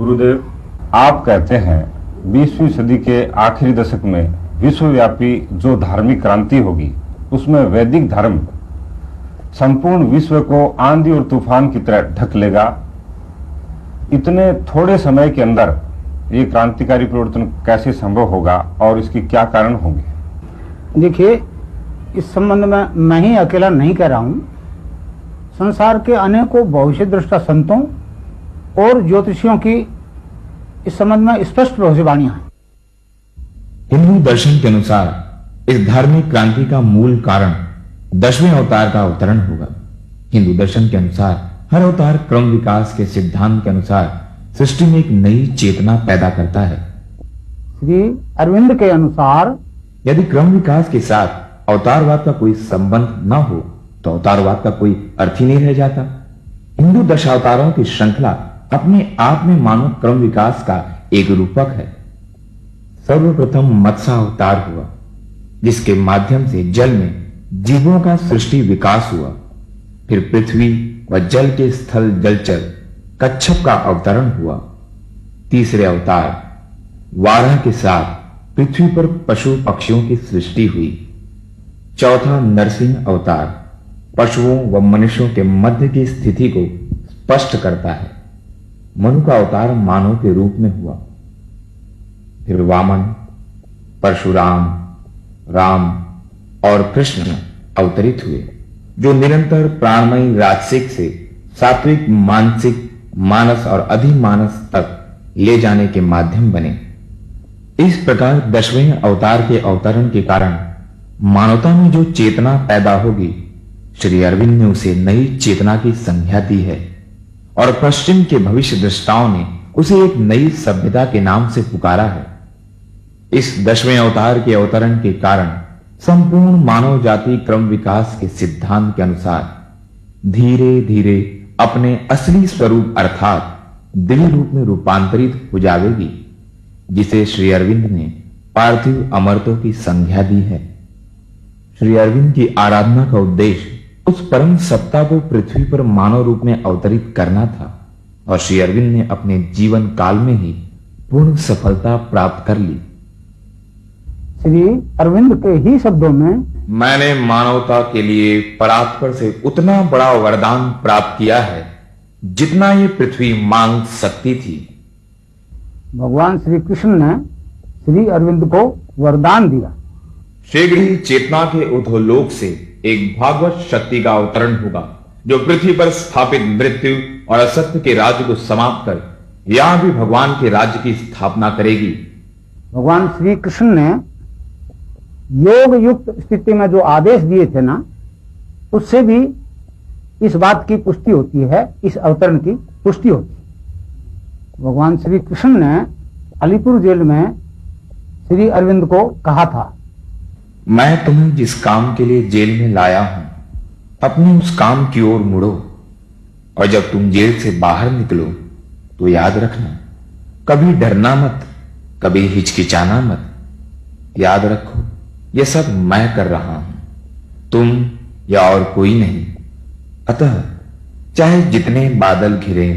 गुरुदेव, आप कहते हैं 20वीं सदी के आखिरी दशक में विश्वव्यापी जो धार्मिक क्रांति होगी उसमें वैदिक धर्म संपूर्ण विश्व को आंधी और तूफान की तरह ढक लेगा। इतने थोड़े समय के अंदर ये क्रांतिकारी परिवर्तन कैसे संभव होगा और इसके क्या कारण होंगे? देखिए, इस संबंध में मैं ही अकेला नहीं कह रहा हूं। संसार के अनेकों भविष्य दृष्टा संतों और ज्योतिषियों की इस संबंध में स्पष्ट भविष्यवाणियां हैं। हिंदू दर्शन के अनुसार इस धार्मिक क्रांति का मूल कारण 10वें अवतार का अवतरण होगा। हिंदू दर्शन के अनुसार हर अवतार क्रम विकास के सिद्धांत के अनुसार सृष्टि में एक नई चेतना पैदा करता है। श्री अरविंद के अनुसार यदि क्रम विकास के साथ अवतारवाद का कोई संबंध न हो तो अवतारवाद का कोई अर्थ ही नहीं रह जाता। हिंदू दशावतारों की श्रृंखला अपने आप में मानव क्रम विकास का एक रूपक है। सर्वप्रथम मत्स्य अवतार हुआ, जिसके माध्यम से जल में जीवों का सृष्टि विकास हुआ। फिर पृथ्वी व जल के स्थल जलचर कच्छप का अवतरण हुआ। तीसरे अवतार वाराह के साथ पृथ्वी पर पशु पक्षियों की सृष्टि हुई। चौथा नरसिंह अवतार पशुओं व मनुष्यों के मध्य की स्थिति को स्पष्ट करता है। मनु का अवतार मानव के रूप में हुआ। फिर वामन, परशुराम, राम और कृष्ण अवतरित हुए, जो निरंतर प्राणमयी राजसिक से सात्विक मानसिक मानस और अधिमानस तक ले जाने के माध्यम बने। इस प्रकार 10वें अवतार के अवतरण के कारण मानवता में जो चेतना पैदा होगी, श्री अरविंद ने उसे नई चेतना की संज्ञा दी है और पश्चिम के भविष्य दृष्टाओं ने उसे एक नई सभ्यता के नाम से पुकारा है। इस 10वें अवतार के अवतरण के कारण संपूर्ण मानव जाति क्रम विकास के सिद्धांत के अनुसार धीरे धीरे अपने असली स्वरूप अर्थात दिव्य रूप में रूपांतरित हो जाएगी, जिसे श्री अरविंद ने पार्थिव अमरत्व की संज्ञा दी है। श्री अरविंद की आराधना का उद्देश्य उस परम सत्ता को पृथ्वी पर मानव रूप में अवतरित करना था और श्री अरविंद ने अपने जीवन काल में ही पूर्ण सफलता प्राप्त कर ली। श्री अरविंद के ही शब्दों में, मैंने मानवता के लिए परात्पर से उतना बड़ा वरदान प्राप्त किया है जितना ये पृथ्वी मांग सकती थी। भगवान श्री कृष्ण ने श्री अरविंद को वरदान दिया। शीघ्र ही चेतना के उधोलोक से एक भागवत शक्ति का अवतरण होगा, जो पृथ्वी पर स्थापित मृत्यु और असत्य के राज्य को समाप्त कर यहां भी भगवान के राज्य की स्थापना करेगी। भगवान श्री कृष्ण ने योग युक्त स्थिति में जो आदेश दिए थे ना, उससे भी इस बात की पुष्टि होती है, इस अवतरण की पुष्टि होती है। भगवान श्री कृष्ण ने अलीपुर जेल में श्री अरविंद को कहा था, मैं तुम्हें जिस काम के लिए जेल में लाया हूं, अपने उस काम की ओर मुड़ो और जब तुम जेल से बाहर निकलो तो याद रखना, कभी डरना मत, कभी हिचकिचाना मत। याद रखो, यह सब मैं कर रहा हूं, तुम या और कोई नहीं। अतः चाहे जितने बादल घिरे,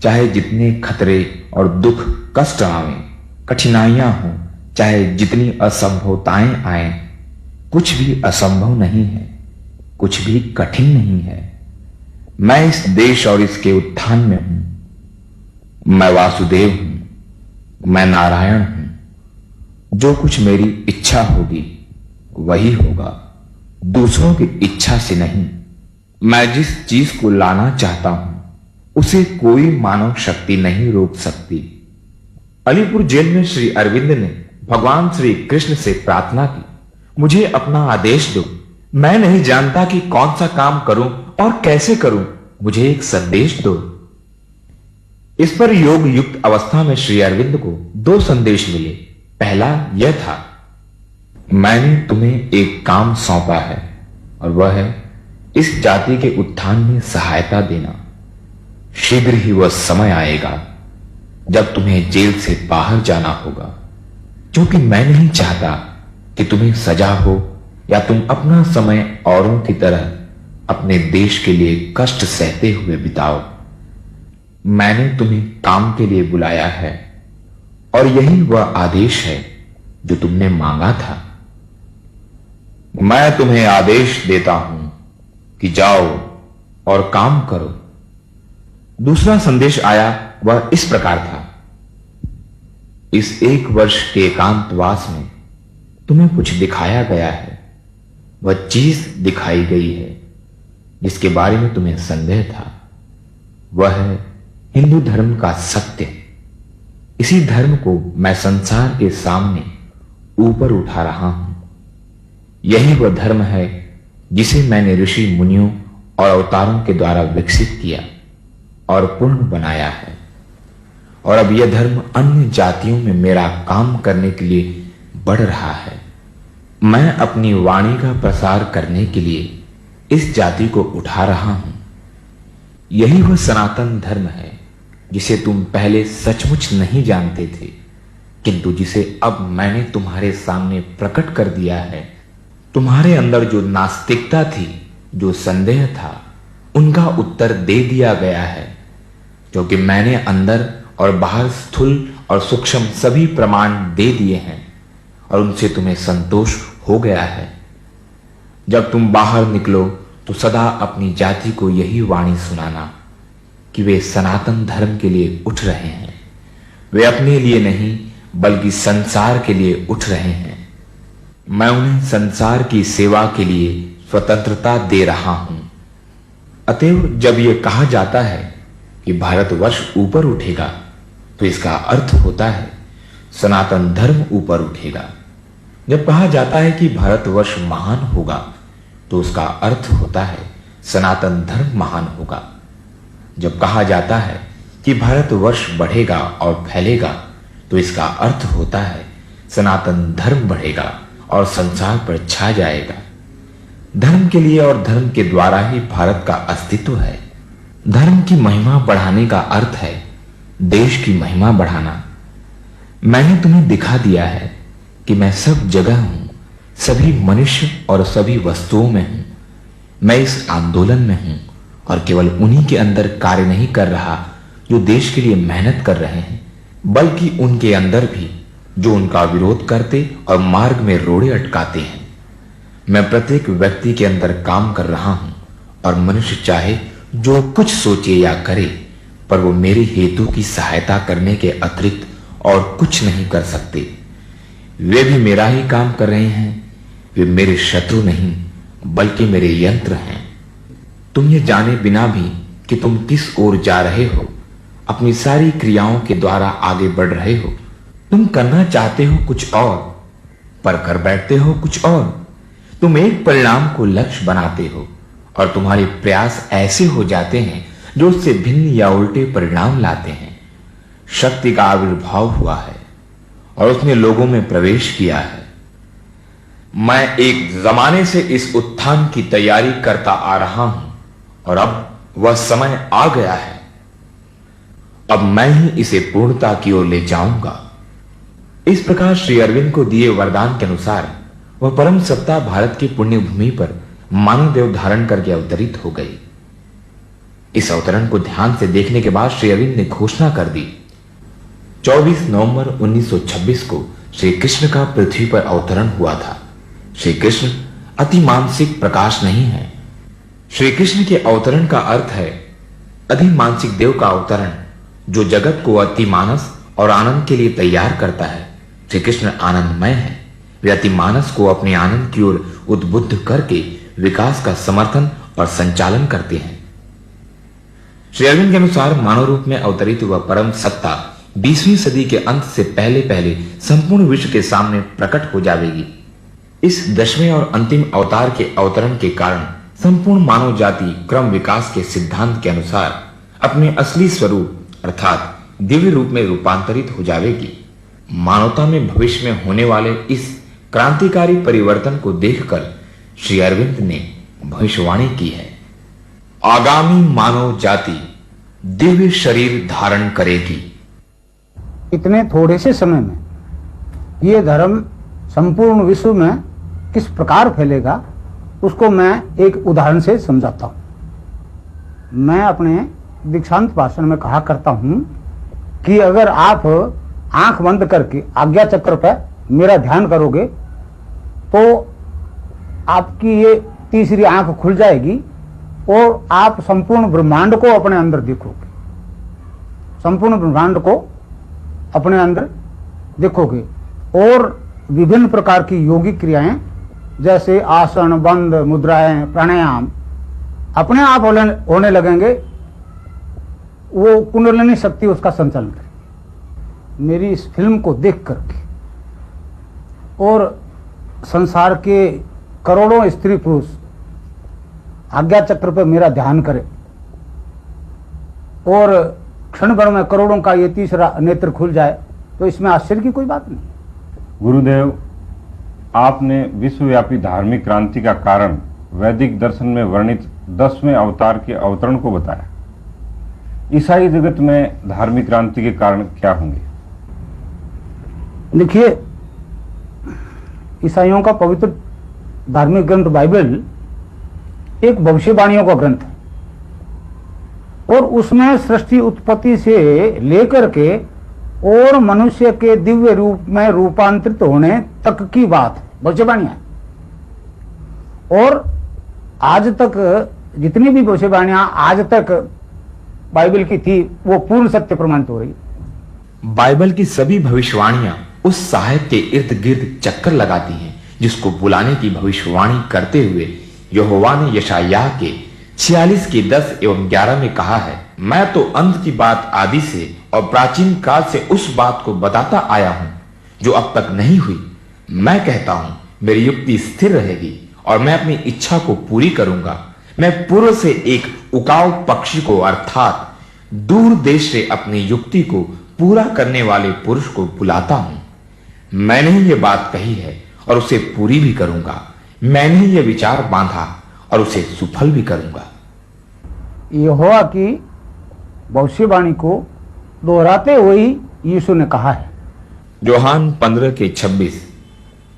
चाहे जितने खतरे और दुख कष्ट आवें, कठिनाइयां हों, चाहे जितनी असंभवताएं आएं, कुछ भी असंभव नहीं है, कुछ भी कठिन नहीं है। मैं इस देश और इसके उत्थान में हूं। मैं वासुदेव हूं, मैं नारायण हूं। जो कुछ मेरी इच्छा होगी वही होगा, दूसरों की इच्छा से नहीं। मैं जिस चीज को लाना चाहता हूं उसे कोई मानव शक्ति नहीं रोक सकती। अलीपुर जेल में श्री अरविंद ने भगवान श्री कृष्ण से प्रार्थना की, मुझे अपना आदेश दो। मैं नहीं जानता कि कौन सा काम करूं और कैसे करूं, मुझे एक संदेश दो। इस पर योग युक्त अवस्था में श्री अरविंद को 2 संदेश मिले। पहला यह था, मैंने तुम्हें एक काम सौंपा है और वह है इस जाति के उत्थान में सहायता देना। शीघ्र ही वह समय आएगा जब तुम्हें जेल से बाहर जाना होगा, क्योंकि मैं नहीं चाहता कि तुम्हें सजा हो या तुम अपना समय औरों की तरह अपने देश के लिए कष्ट सहते हुए बिताओ। मैंने तुम्हें काम के लिए बुलाया है और यही वह आदेश है जो तुमने मांगा था। मैं तुम्हें आदेश देता हूं कि जाओ और काम करो। दूसरा संदेश आया, वह इस प्रकार था। इस 1 वर्ष के एकांतवास में तुम्हें कुछ दिखाया गया है। वह चीज दिखाई गई है जिसके बारे में तुम्हें संदेह था। वह है हिंदू धर्म का सत्य। इसी धर्म को मैं संसार के सामने ऊपर उठा रहा हूं। यही वह धर्म है जिसे मैंने ऋषि मुनियों और अवतारों के द्वारा विकसित किया और पूर्ण बनाया है। और अब यह धर्म अन्य जातियों में मेरा काम करने के लिए बढ़ रहा है। मैं अपनी वाणी का प्रसार करने के लिए इस जाति को उठा रहा हूं। यही वह सनातन धर्म है जिसे तुम पहले सचमुच नहीं जानते थे, किंतु जिसे अब मैंने तुम्हारे सामने प्रकट कर दिया है। तुम्हारे अंदर जो नास्तिकता थी, जो संदेह था, उनका उत्तर दे दिया गया है, क्योंकि मैंने अंदर और बाहर स्थूल और सूक्ष्म सभी प्रमाण दे दिए हैं और उनसे तुम्हें संतोष हो गया है। जब तुम बाहर निकलो तो सदा अपनी जाति को यही वाणी सुनाना कि वे सनातन धर्म के लिए उठ रहे हैं। वे अपने लिए नहीं बल्कि संसार के लिए उठ रहे हैं। मैं उन्हें संसार की सेवा के लिए स्वतंत्रता दे रहा हूं। अतएव जब यह कहा जाता है कि भारतवर्ष ऊपर उठेगा, तो इसका अर्थ होता है सनातन धर्म ऊपर उठेगा। जब कहा जाता है कि भारतवर्ष महान होगा, तो उसका अर्थ होता है सनातन धर्म महान होगा। जब कहा जाता है कि भारतवर्ष बढ़ेगा और फैलेगा, तो इसका अर्थ होता है सनातन धर्म बढ़ेगा और संसार पर छा जाएगा। धर्म के लिए और धर्म के द्वारा ही भारत का अस्तित्व है। धर्म की महिमा बढ़ाने का अर्थ है देश की महिमा बढ़ाना। मैंने तुम्हें दिखा दिया है कि मैं सब जगह हूं, सभी मनुष्य और सभी वस्तुओं में हूं। मैं इस आंदोलन में हूं और केवल उन्हीं के अंदर कार्य नहीं कर रहा जो देश के लिए मेहनत कर रहे हैं, बल्कि उनके अंदर भी जो उनका विरोध करते और मार्ग में रोड़े अटकाते हैं। मैं प्रत्येक व्यक्ति के अंदर काम कर रहा हूं और मनुष्य चाहे जो कुछ सोचे या करे, पर वो मेरे हेतु की सहायता करने के अतिरिक्त और कुछ नहीं कर सकते। वे भी मेरा ही काम कर रहे हैं। वे मेरे शत्रु नहीं बल्कि मेरे यंत्र हैं। तुम ये जाने बिना भी कि तुम किस ओर जा रहे हो, अपनी सारी क्रियाओं के द्वारा आगे बढ़ रहे हो। तुम करना चाहते हो कुछ और, पर कर बैठते हो कुछ और। तुम एक परिणाम को लक्ष्य बनाते हो और तुम्हारे प्रयास ऐसे हो जाते हैं जो उससे भिन्न या उल्टे परिणाम लाते हैं। शक्ति का आविर्भाव हुआ है और उसने लोगों में प्रवेश किया है। मैं एक जमाने से इस उत्थान की तैयारी करता आ रहा हूं और अब वह समय आ गया है। अब मैं ही इसे पूर्णता की ओर ले जाऊंगा। इस प्रकार श्री अरविंद को दिए वरदान के अनुसार वह परम सत्ता भारत की पुण्य भूमि पर मानव देव धारण करके अवतरित हो गई। इस अवतरण को ध्यान से देखने के बाद श्री अरविंद ने घोषणा कर दी, 24 नवंबर 1926 को श्री कृष्ण का पृथ्वी पर अवतरण हुआ था। श्री कृष्ण अति मानसिक प्रकाश नहीं है। श्री कृष्ण के अवतरण का अर्थ है अधि मानसिक देव का अवतरण, जो जगत को अति मानस और आनंद के लिए तैयार करता है। श्री कृष्ण आनंदमय है। वे अति मानस को अपने आनंद की ओर उद्बुद्ध करके विकास का समर्थन और संचालन करते हैं। श्री अरविंद के अनुसार मानव रूप में अवतरित हुआ परम सत्ता 20वीं सदी के अंत से पहले पहले संपूर्ण विश्व के सामने प्रकट हो जाएगी। इस 10वें और अंतिम अवतार के अवतरण के कारण संपूर्ण मानव जाति क्रम विकास के सिद्धांत के अनुसार अपने असली स्वरूप अर्थात दिव्य रूप में रूपांतरित हो जाएगी। मानवता में भविष्य में होने वाले इस क्रांतिकारी परिवर्तन को देखकर श्री अरविंद ने भविष्यवाणी की है, आगामी मानव जाति दिव्य शरीर धारण करेगी। इतने थोड़े से समय में ये धर्म संपूर्ण विश्व में किस प्रकार फैलेगा, उसको मैं एक उदाहरण से समझाता हूं। मैं अपने दीक्षांत भाषण में कहा करता हूं कि अगर आप आंख बंद करके आज्ञा चक्र पर मेरा ध्यान करोगे तो आपकी ये तीसरी आंख खुल जाएगी और आप संपूर्ण ब्रह्मांड को अपने अंदर देखोगे, संपूर्ण ब्रह्मांड को अपने अंदर देखोगे। और विभिन्न प्रकार की योगिक क्रियाएं जैसे आसन, बंद, मुद्राएं, प्राणायाम अपने आप होने लगेंगे। वो कुंडलिनी शक्ति उसका संचालन करेगी। मेरी इस फिल्म को देख करके और संसार के करोड़ों स्त्री पुरुष आज्ञा चक्र पर मेरा ध्यान करें और क्षण भर में करोड़ों का ये तीसरा नेत्र खुल जाए तो इसमें आश्चर्य की कोई बात नहीं। गुरुदेव, आपने विश्वव्यापी धार्मिक क्रांति का कारण वैदिक दर्शन में वर्णित 10वें अवतार के अवतरण को बताया। ईसाई जगत में धार्मिक क्रांति के कारण क्या होंगे? देखिए, ईसाइयों का पवित्र धार्मिक ग्रंथ बाइबल एक भविष्यवाणियों का ग्रंथ है और उसमें सृष्टि उत्पत्ति से लेकर के और मनुष्य के दिव्य रूप में रूपांतरित होने तक की बात भविष्यवाणियां। और आज तक जितनी भी भविष्यवाणियां आज तक बाइबल की थी वो पूर्ण सत्य प्रमाणित हो रही। बाइबल की सभी भविष्यवाणियां उस सहायक के इर्द गिर्द चक्कर लगाती हैं जिसको बुलाने की भविष्यवाणी करते हुए यहोवा ने यशायाह के 46 के 10 एवं 11 में कहा है, मैं तो अंत की बात आदि से और प्राचीन काल से उस बात को बताता आया हूं जो अब तक नहीं हुई। मैं कहता हूं मेरी युक्ति स्थिर रहेगी और मैं अपनी इच्छा को पूरी करूंगा। मैं पूर्व से एक उकाऊ पक्षी को अर्थात दूर देश से अपनी युक्ति को पूरा करने वाले पुरुष को बुलाता हूं। मैंने ही यह बात कही है और उसे पूरी भी करूंगा। मैंने ही यह विचार बांधा और उसे सुफल भी करूंगा। यहोवा की भविष्यवाणी को दोहराते हुए यीशु ने कहा है, यूहन्ना 15 के 26,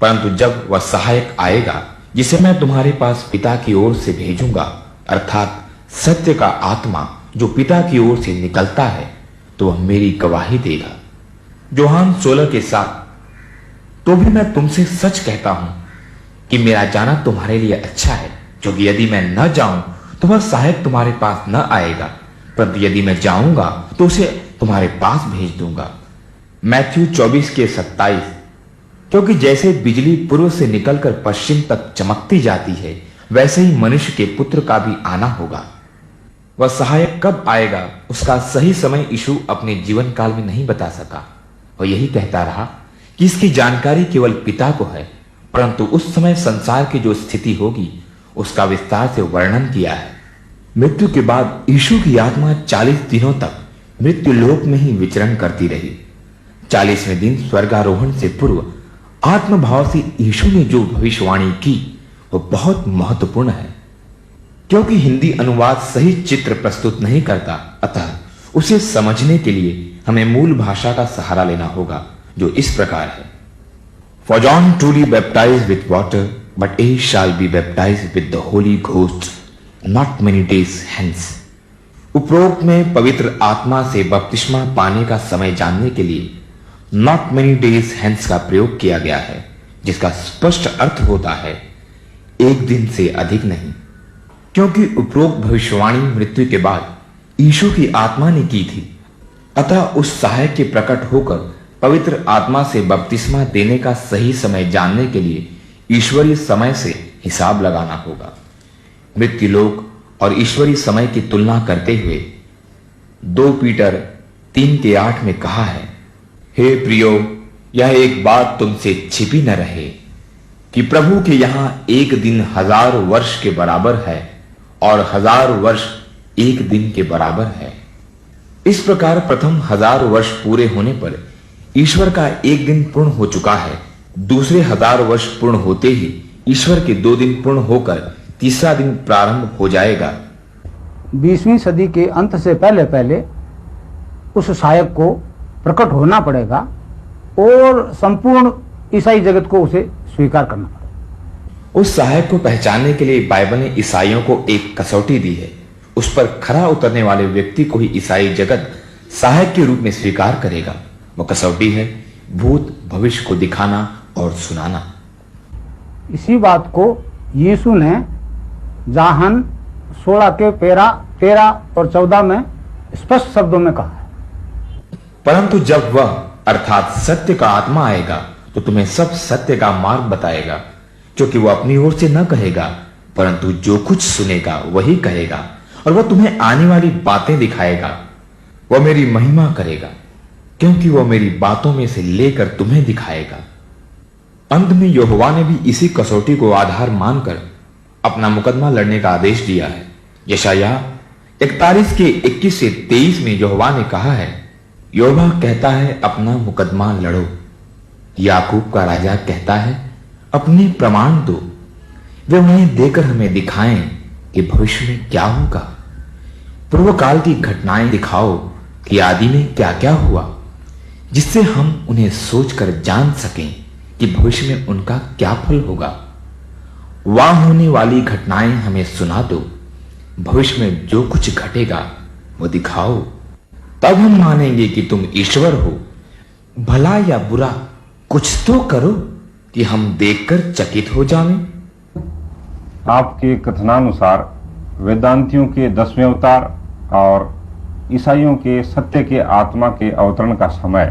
परंतु जब वह सहायक आएगा जिसे मैं तुम्हारे पास पिता की ओर से भेजूंगा, अर्थात सत्य का आत्मा जो पिता की ओर से निकलता है, तो वह मेरी गवाही देगा। यूहन्ना 16 के 7, तो भी मैं तुमसे सच कहता हूं कि मेरा जाना तुम्हारे लिए अच्छा है, क्योंकि यदि मैं न जाऊं तो वह सहायक तुम्हारे पास न आएगा, परंतु यदि मैं जाऊंगा तो उसे तुम्हारे पास भेज दूंगा। मैथ्यू 24 के 27, क्योंकि जैसे बिजली पूर्व से निकलकर पश्चिम तक चमकती जाती है, वैसे ही मनुष्य के पुत्र का भी आना होगा। वह सहायक कब आएगा उसका सही समय यीशु अपने जीवन काल में नहीं बता सका। वह यही कहता रहा कि इसकी जानकारी केवल पिता को है, परंतु उस समय संसार की जो स्थिति होगी उसका विस्तार से वर्णन किया है। मृत्यु के बाद यीशु की आत्मा 40 दिनों तक मृत्यु लोक में ही विचरण करती रही। 40वें दिन स्वर्गारोहण से पूर्व आत्मभाव से यीशु ने जो भविष्यवाणी की वो बहुत महत्वपूर्ण है। क्योंकि हिंदी अनुवाद सही चित्र प्रस्तुत नहीं करता, अतः उसे समझने के लिए हमें मूल भाषा का सहारा लेना होगा, जो इस प्रकार है। For John truly baptized with water, but he shall be baptized with the Holy Ghost not many days hence. उपरोक्त में पवित्र आत्मा से बपतिस्मा पाने का समय जानने के लिए not many days hence का प्रयोग किया गया है, जिसका स्पष्ट अर्थ होता है एक दिन से अधिक नहीं, क्योंकि उपरोक्त भविष्यवाणी मृत्यु के बाद यीशु की आत्मा ने की थी। अतः उस सहायक के प्रकट होकर पवित्र आत्मा से बपतिस्मा देने का सही समय जानने के लिए ईश्वरीय समय से हिसाब लगाना होगा। मृत्यु लोक और ईश्वरीय समय की तुलना करते हुए 2 पीटर 3 के 8 में कहा है, हे प्रियो, यह एक बात तुमसे छिपी न रहे कि प्रभु के यहां एक दिन 1000 वर्ष के बराबर है और 1000 वर्ष एक दिन के बराबर है। इस प्रकार प्रथम 1000 वर्ष पूरे होने पर ईश्वर का एक दिन पूर्ण हो चुका है। दूसरे 1000 वर्ष पूर्ण होते ही ईश्वर के 2 दिन पूर्ण होकर तीसरा दिन प्रारंभ हो जाएगा। 20वीं सदी के अंत से पहले पहले उस सहायक को प्रकट होना पड़ेगा और संपूर्ण ईसाई जगत को उसे स्वीकार करना पड़ेगा। उस सहायक को पहचानने के लिए बाइबल ने ईसाइयों को एक कसौटी दी है। उस पर खरा उतरने वाले व्यक्ति को ही ईसाई जगत सहायक के रूप में स्वीकार करेगा। वो कसौटी है भूत भविष्य को दिखाना और सुनाना। इसी बात को यीशु ने जाहन 16 के 13 और 14 में स्पष्ट शब्दों में कहा है। परंतु जब वह अर्थात सत्य का आत्मा आएगा तो तुम्हें सब सत्य का मार्ग बताएगा, क्योंकि वह अपनी ओर से न कहेगा परंतु जो कुछ सुनेगा वही कहेगा, और वह तुम्हें आने वाली बातें दिखाएगा। वह मेरी महिमा करेगा, क्योंकि वह मेरी बातों में से लेकर तुम्हें दिखाएगा। अंत में यहोवा ने भी इसी कसौटी को आधार मानकर अपना मुकदमा लड़ने का आदेश दिया है। यशायाह 41 के 21 से 23 में यहोवा ने कहा है, यहोवा कहता है अपना मुकदमा लड़ो। याकूब का राजा कहता है अपने प्रमाण दो, वे उन्हें देकर हमें दिखाएं कि भविष्य में क्या होगा। पूर्व काल की घटनाएं दिखाओ कि आदि में क्या क्या हुआ, जिससे हम उन्हें सोचकर जान सकें कि भविष्य में उनका क्या फल होगा। वहां होने वाली घटनाएं हमें सुना दो, भविष्य में जो कुछ घटेगा वो दिखाओ, तब हम मानेंगे कि तुम ईश्वर हो। भला या बुरा कुछ तो करो कि हम देखकर चकित हो जावें। आपके कथनानुसार वेदांतियों के 10वें अवतार और ईसाइयों के सत्य के आत्मा के अवतरण का समय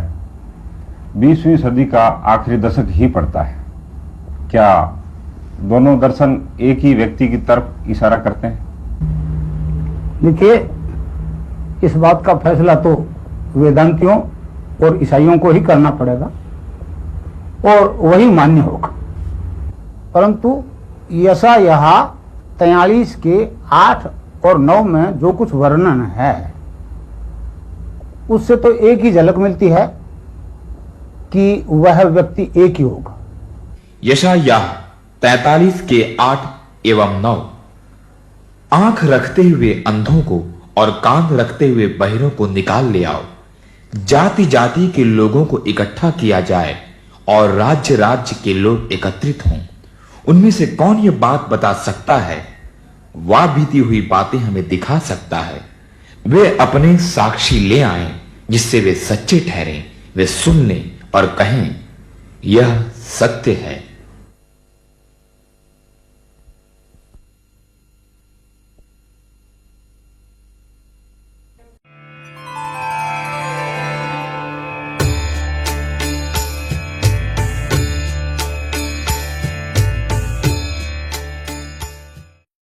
20वीं सदी का आखिरी दशक ही पड़ता है। क्या दोनों दर्शन एक ही व्यक्ति की तरफ इशारा करते हैं? देखिए, इस बात का फैसला तो वेदांतियों और ईसाइयों को ही करना पड़ेगा और वही मान्य होगा। परंतु यशायाह 43 के 8 और 9 में जो कुछ वर्णन है उससे तो एक ही झलक मिलती है कि वह व्यक्ति एक ही होगा। यशायाह 43 के 8 एवं 9, आंख रखते हुए अंधों को और कान रखते हुए बहिरों को निकाल ले आओ, जाति जाति के लोगों को इकट्ठा किया जाए और राज्य राज्य के लोग एकत्रित हों। उनमें से कौन यह बात बता सकता है? वह बीती हुई बातें हमें दिखा सकता है। वे अपने साक्षी ले आए जिससे वे सच्चे ठहरें। वे सुन लें और कहें यह सत्य है।